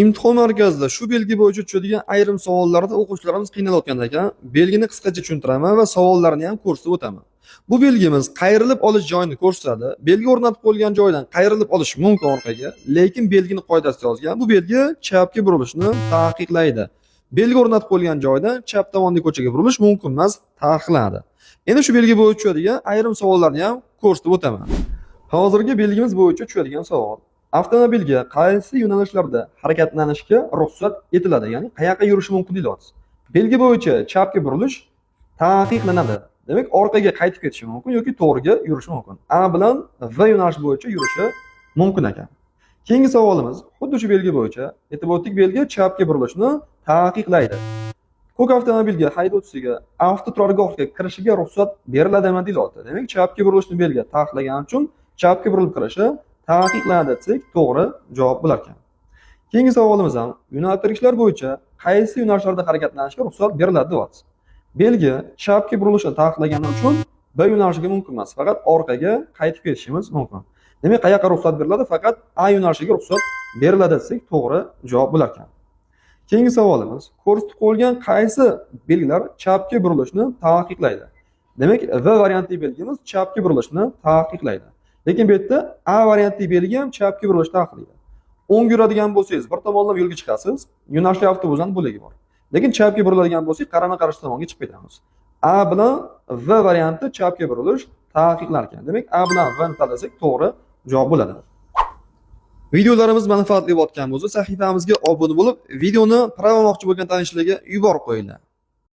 Imtihon markazida shu belgi bo'yicha tushadigan ayrim savollarda o'quvchilarimiz qiynalayotgan ekan. Belgini qisqacha tushuntiraman va savollarni ham ko'rsatib o'taman. Bu belgimiz qayrilib olish joyini ko'rsatadi. Belgi o'rnatib qo'yilgan joydan qayrilib olish mumkin orqaga, lekin belgini qoidasida yozgan. Bu belgi chapga burilishni taqiqlaydi. Belgi o'rnatib qo'yilgan joydan chap tomondagi ko'chaga burilish mumkin emas, taqiqlanadi. Endi shu belgi bo'yicha tushadigan ayrim savollarni ham ko'rsatib o'taman. Hozirgi belgimiz bo'yicha tushadigan savol: avtomobilga qaysi yo'nalishlarda harakatlanishga ruxsat etiladi, ya'ni qayoqqa yurish mumkin deyapsiz. Belgi bo'yicha chapga burilish taqiqlanadi. Demak, orqaga qaytib ketishi mumkin yoki to'g'riga yurishi mumkin. A bilan V yo'nalish bo'yicha yurishi mumkin ekan. Keyingi savolimiz xuddi shu belgi bo'yicha aytib o'tdik, belgi chapga burilishni taqiqlaydi. Ko'k avtomobilga haydovchisiga avtoturargohga kirishiga ruxsat beriladimi deyapti. Demak, chapga burilishni belgi taqiqlagani uchun chapga burilib kirishi taqiqlanadi desak to'g'ri javob bo'lar ekan. Keyingi savolimiz ham yo'naltirishlar bo'yicha qaysi yo'nalishlarda harakatlanishga ruxsat beriladi deyapti. Belgi chapga burilishni taqiqlagani uchun B yo'nalishiga mumkin emas, faqat orqaga qaytib ketishimiz mumkin. Demak, qayoqqa ruxsat beriladi? Faqat A yo'nalishiga ruxsat beriladi desak to'g'ri javob bo'lar ekan. Keyingi savolimiz ko'rsatib qo'yilgan qaysi belgilar chapga burilishni taqiqlaydi? Demak, V variantli belgimiz chapga burilishni taqiqlaydi. Lekin bu yerda A variantli belgi ham chapga burilishni taqiqlaydi. O'ng yuradigan bo'lsangiz, bir tomonlama yo'lga chiqasiz, yo'nalishli avtobusdan bo'lagi bor. Lekin chapga buriladigan bo'lsak, qarama-qarshi tomonga chiqib ketamiz. A bilan V varianti chapga burilish taqiqlar ekan. Demak, A bilan V ni tanlasak to'g'ri javob bo'ladi. Videolarimiz manfaatli bo'layotgan bo'lsa, sahifamizga obuna bo'lib, videoni pravomoqchi bo'lgan tanishlarga yuborib qo'yinglar.